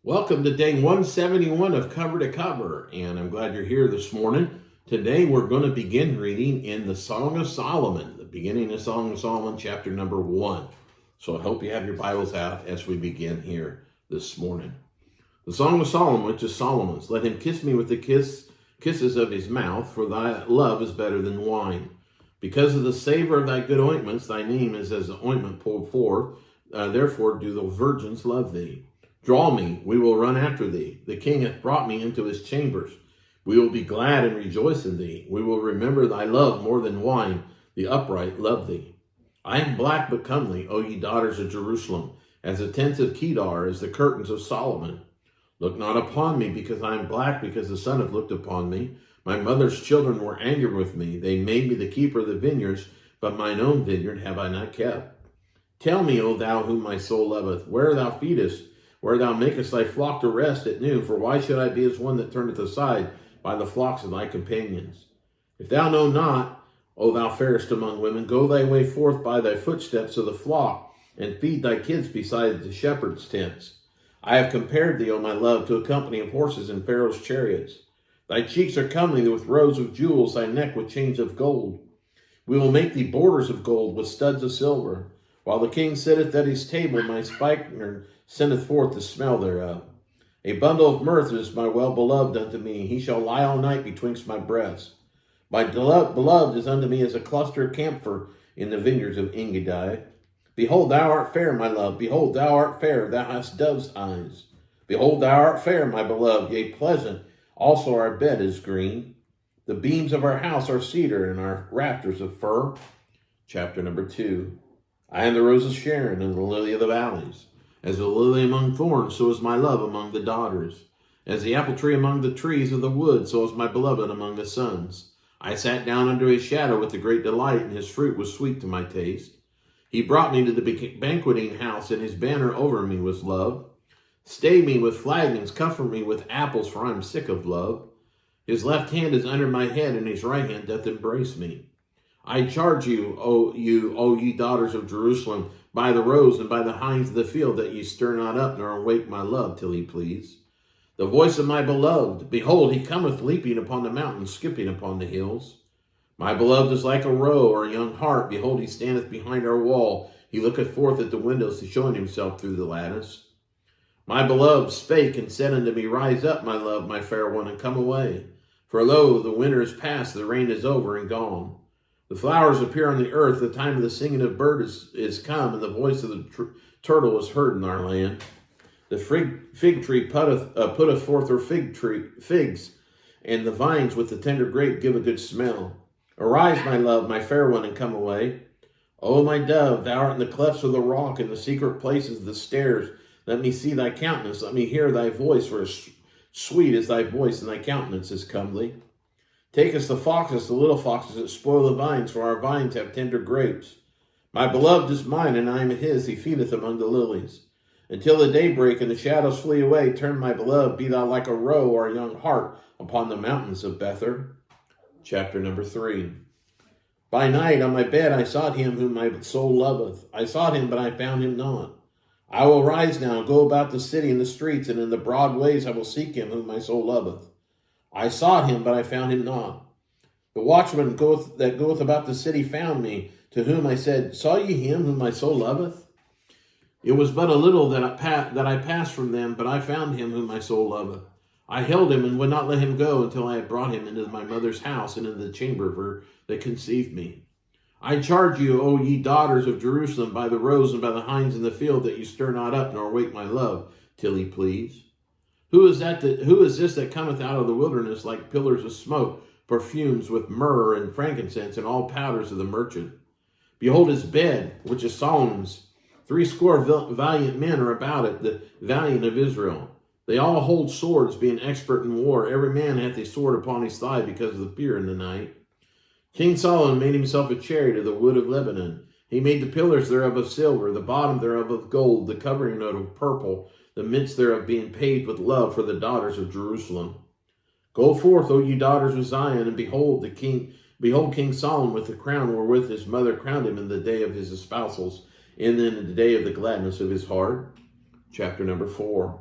Welcome to day 171 of Cover to Cover, and I'm glad you're here this morning. Today we're going to begin reading in the Song of Solomon, the beginning of Song of Solomon, chapter number 1. So I hope you have your Bibles out as we begin here this morning. The Song of Solomon, which is Solomon's. Let him kiss me with the kisses of his mouth, for thy love is better than wine. Because of the savor of thy good ointments, thy name is as the ointment poured forth. Therefore do the virgins love thee. Draw me, we will run after thee. The king hath brought me into his chambers. We will be glad and rejoice in thee. We will remember thy love more than wine. The upright love thee. I am black but comely, O ye daughters of Jerusalem, as the tents of Kedar, as the curtains of Solomon. Look not upon me, because I am black, because the sun hath looked upon me. My mother's children were angry with me. They made me the keeper of the vineyards, but mine own vineyard have I not kept. Tell me, O thou whom my soul loveth, where thou feedest, where thou makest thy flock to rest at noon, for why should I be as one that turneth aside by the flocks of thy companions? If thou know not, O thou fairest among women, go thy way forth by thy footsteps of the flock, and feed thy kids beside the shepherd's tents. I have compared thee, O my love, to a company of horses in Pharaoh's chariots. Thy cheeks are comely with rows of jewels, thy neck with chains of gold. We will make thee borders of gold with studs of silver. While the king sitteth at his table, my spikenard sendeth forth the smell thereof. A bundle of mirth is my well-beloved unto me. He shall lie all night betwixt my breasts. My beloved is unto me as a cluster of camphor in the vineyards of Engedi. Behold, thou art fair, my love. Behold, thou art fair. Thou hast dove's eyes. Behold, thou art fair, my beloved. Yea, pleasant. Also our bed is green. The beams of our house are cedar, and our rafters of fir. Chapter number 2. I am the rose of Sharon and the lily of the valleys. As the lily among thorns, so is my love among the daughters. As the apple tree among the trees of the wood, so is my beloved among the sons. I sat down under his shadow with a great delight, and his fruit was sweet to my taste. He brought me to the banqueting house, and his banner over me was love. Stay me with flagons, comfort me with apples, for I am sick of love. His left hand is under my head, and his right hand doth embrace me. I charge you, O ye daughters of Jerusalem, by the roes and by the hinds of the field, that ye stir not up nor awake my love till he please. The voice of my beloved, behold, he cometh leaping upon the mountains, skipping upon the hills. My beloved is like a roe or a young hart. Behold, he standeth behind our wall. He looketh forth at the windows to show himself through the lattice. My beloved spake and said unto me, Rise up, my love, my fair one, and come away. For lo, the winter is past, the rain is over and gone. The flowers appear on the earth, the time of the singing of birds is come, and the voice of the turtle is heard in our land. The fig tree putteth forth her figs, and the vines with the tender grape give a good smell. Arise, my love, my fair one, and come away. O my dove, thou art in the clefts of the rock, in the secret places of the stairs. Let me see thy countenance, let me hear thy voice, for sweet is thy voice, and thy countenance is comely. Take us the foxes, the little foxes that spoil the vines, for our vines have tender grapes. My beloved is mine, and I am his. He feedeth among the lilies. Until the daybreak and the shadows flee away, turn, my beloved, be thou like a roe or a young hart upon the mountains of Bether. Chapter number 3. By night on my bed I sought him whom my soul loveth. I sought him, but I found him not. I will rise now and go about the city and the streets, and in the broad ways I will seek him whom my soul loveth. I sought him, but I found him not. The watchman that goeth about the city found me, to whom I said, Saw ye him whom my soul loveth? It was but a little that I passed from them, but I found him whom my soul loveth. I held him and would not let him go until I had brought him into my mother's house and into the chamber of her that conceived me. I charge you, O ye daughters of Jerusalem, by the roes and by the hinds in the field, that ye stir not up nor awake my love till he please. Who is this that cometh out of the wilderness like pillars of smoke, perfumes with myrrh and frankincense and all powders of the merchant? Behold his bed, which is Solomon's. 80 valiant men are about it, the valiant of Israel. They all hold swords, being expert in war. Every man hath a sword upon his thigh because of the fear in the night. King Solomon made himself a chariot of the wood of Lebanon. He made the pillars thereof of silver, the bottom thereof of gold, the covering of purple, the midst thereof being paved with love for the daughters of Jerusalem. Go forth, O ye daughters of Zion, and behold King Solomon with the crown wherewith his mother crowned him in the day of his espousals, and in the day of the gladness of his heart. Chapter number 4.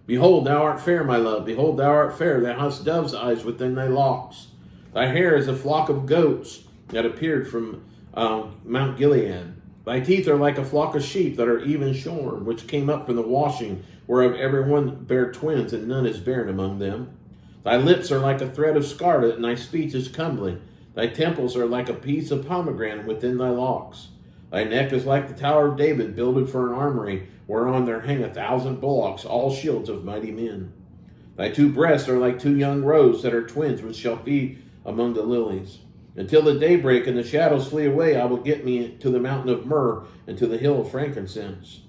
Behold, thou art fair, my love. Behold, thou art fair. Thou hast dove's eyes within thy locks. Thy hair is a flock of goats that appeared from Mount Gilead. Thy teeth are like a flock of sheep that are even shorn, which came up from the washing, whereof every one bare twins, and none is barren among them. Thy lips are like a thread of scarlet, and thy speech is comely. Thy temples are like a piece of pomegranate within thy locks. Thy neck is like the tower of David, builded for an armory, whereon there hang 1,000 bullocks, all shields of mighty men. Thy two breasts are like two young roes that are twins, which shall feed among the lilies. Until the daybreak and the shadows flee away, I will get me to the mountain of myrrh and to the hill of frankincense.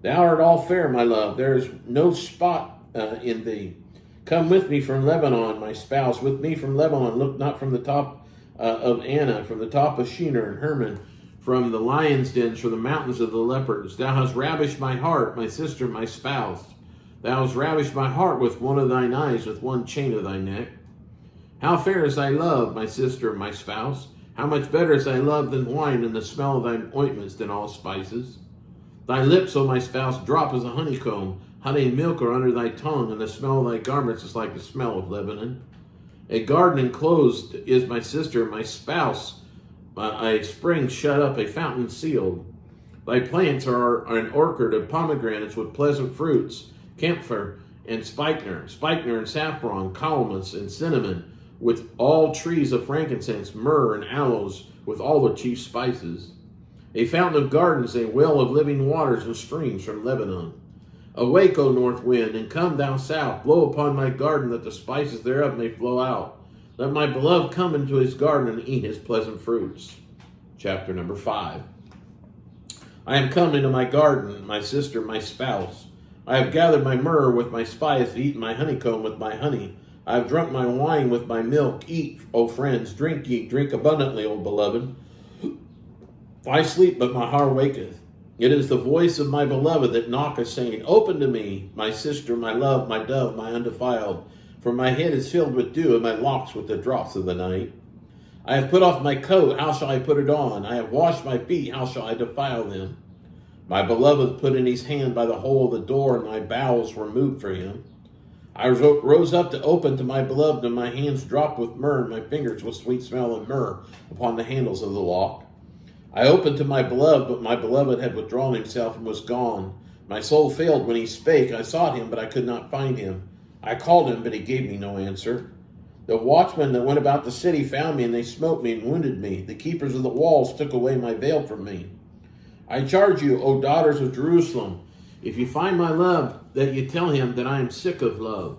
Thou art all fair, my love. There is no spot in thee. Come with me from Lebanon, my spouse, with me from Lebanon. Look not from the top of Anna, from the top of Shinar and Hermon, from the lion's dens, from the mountains of the leopards. Thou hast ravished my heart, my sister, my spouse. Thou hast ravished my heart with one of thine eyes, with one chain of thy neck. How fair is thy love, my sister, my spouse! How much better is thy love than wine, and the smell of thine ointments than all spices! Thy lips, O my spouse, drop as a honeycomb. Honey and milk are under thy tongue, and the smell of thy garments is like the smell of Lebanon. A garden enclosed is my sister, my spouse, a spring shut up, a fountain sealed. Thy plants are an orchard of pomegranates with pleasant fruits, camphor and spikenard and saffron, calamus and cinnamon, with all trees of frankincense, myrrh and aloes, with all the chief spices. A fountain of gardens, a well of living waters and streams from Lebanon. Awake, O north wind, and come thou south. Blow upon my garden, that the spices thereof may flow out. Let my beloved come into his garden and eat his pleasant fruits. Chapter number 5. I am come into my garden, my sister, my spouse. I have gathered my myrrh with my spice, eaten my honeycomb with my honey. I have drunk my wine with my milk. Eat, O friends, drink ye, drink abundantly, O beloved. I sleep, but my heart waketh. It is the voice of my beloved that knocketh, saying, Open to me, my sister, my love, my dove, my undefiled. For my head is filled with dew, and my locks with the drops of the night. I have put off my coat, how shall I put it on? I have washed my feet, how shall I defile them? My beloved put in his hand by the hole of the door, and my bowels were moved for him. I rose up to open to my beloved, and my hands dropped with myrrh, and my fingers with sweet smell of myrrh upon the handles of the lock. I opened to my beloved, but my beloved had withdrawn himself and was gone. My soul failed when he spake. I sought him, but I could not find him. I called him, but he gave me no answer. The watchmen that went about the city found me, and they smote me and wounded me. The keepers of the walls took away my veil from me. I charge you, O daughters of Jerusalem, if you find my love, that you tell him that I am sick of love.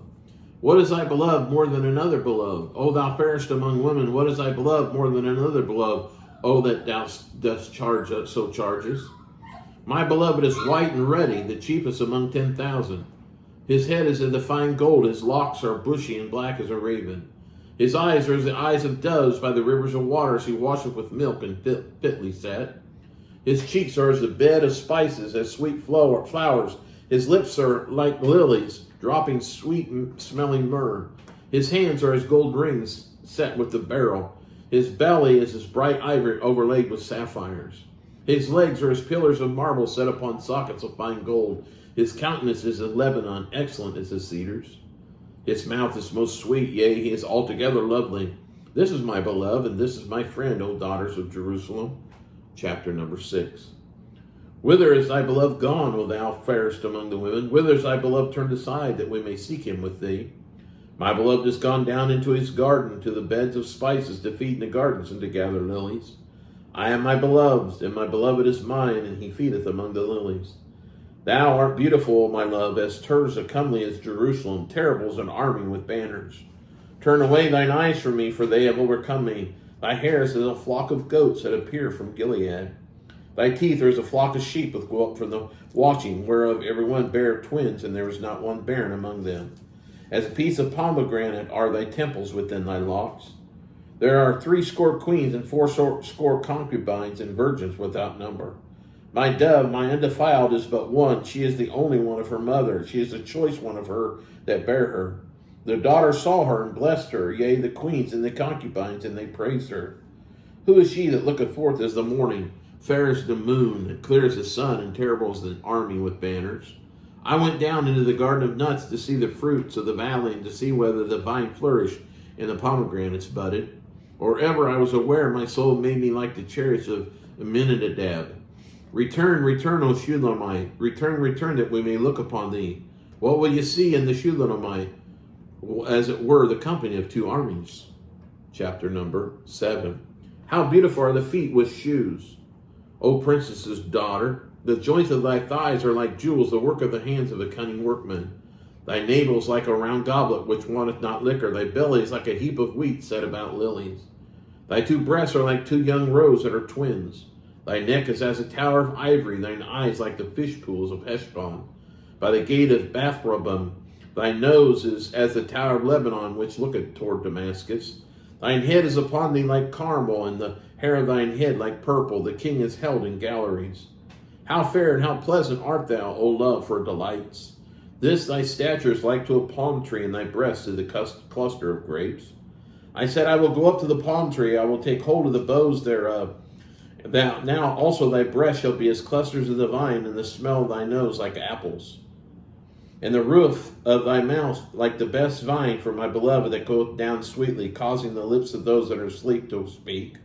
What is thy beloved more than another beloved? O thou fairest among women, what is thy beloved more than another beloved? O that thou dost charge so charges. My beloved is white and ruddy, the chiefest among 10,000. His head is of the fine gold, his locks are bushy and black as a raven. His eyes are as the eyes of doves by the rivers of waters. He washeth with milk and fitly sat. His cheeks are as the bed of spices, as sweet flowers. His lips are like lilies, dropping sweet-smelling myrrh. His hands are as gold rings set with the beryl. His belly is as bright ivory overlaid with sapphires. His legs are as pillars of marble set upon sockets of fine gold. His countenance is as Lebanon, excellent as the cedars. His mouth is most sweet, yea, he is altogether lovely. This is my beloved, and this is my friend, O daughters of Jerusalem. Chapter number 6. Whither is thy beloved gone, O thou fairest among the women? Whither is thy beloved turned aside, that we may seek him with thee? My beloved is gone down into his garden, to the beds of spices, to feed in the gardens, and to gather lilies. I am my beloved's, and my beloved is mine, and he feedeth among the lilies. Thou art beautiful, O my love, as Tirzah, comely as Jerusalem, terrible as an army with banners. Turn away thine eyes from me, for they have overcome me. Thy hair is as a flock of goats that appear from Gilead. Thy teeth are as a flock of sheep that go up from the watching, whereof every one bare twins, and there is not one barren among them. As a piece of pomegranate are thy temples within thy locks. There are 80 queens and 80 concubines and virgins without number. My dove, my undefiled, is but one. She is the only one of her mother. She is the choice one of her that bare her. The daughters saw her and blessed her, yea, the queens and the concubines, and they praised her. Who is she that looketh forth as the morning, fair as the moon, clear as the sun, and terrible as an army with banners? I went down into the garden of nuts to see the fruits of the valley and to see whether the vine flourished and the pomegranates budded. Or ever I was aware, my soul made me like the chariots of Amminadab. Return, return, O Shulamite. Return, return, that we may look upon thee. What will you see in the Shulamite? As it were, the company of two armies. Chapter number 7. How beautiful are the feet with shoes, O princess's daughter! The joints of thy thighs are like jewels, the work of the hands of a cunning workman. Thy navel is like a round goblet which wanteth not liquor. Thy belly is like a heap of wheat set about lilies. Thy two breasts are like two young roes that are twins. Thy neck is as a tower of ivory, thine eyes like the fish pools of Heshbon. By the gate of Bath-rabbim, thy nose is as the tower of Lebanon, which looketh toward Damascus. Thine head is upon thee like Carmel, and the hair of thine head like purple. The king is held in galleries. How fair and how pleasant art thou, O love, for delights! This thy stature is like to a palm tree, and thy breast is a cluster of grapes. I said, I will go up to the palm tree, I will take hold of the boughs thereof. Now also thy breast shall be as clusters of the vine, and the smell of thy nose like apples. And the roof of thy mouth like the best vine for my beloved that goeth down sweetly, causing the lips of those that are asleep to speak.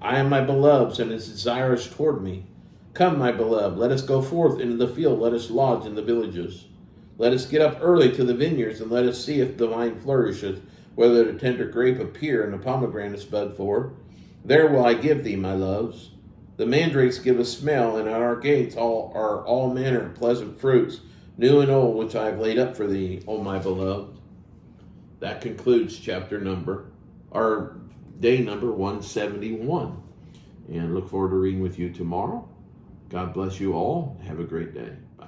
I am my beloved's, and his desire is toward me. Come, my beloved, let us go forth into the field, let us lodge in the villages. Let us get up early to the vineyards, and let us see if the vine flourisheth, whether the tender grape appear, and the pomegranates bud forth. There will I give thee, my loves. The mandrakes give a smell, and at our gates are all manner of pleasant fruits, new and old, which I have laid up for thee, O my beloved. That concludes day number 171. And look forward to reading with you tomorrow. God bless you all. Have a great day. Bye.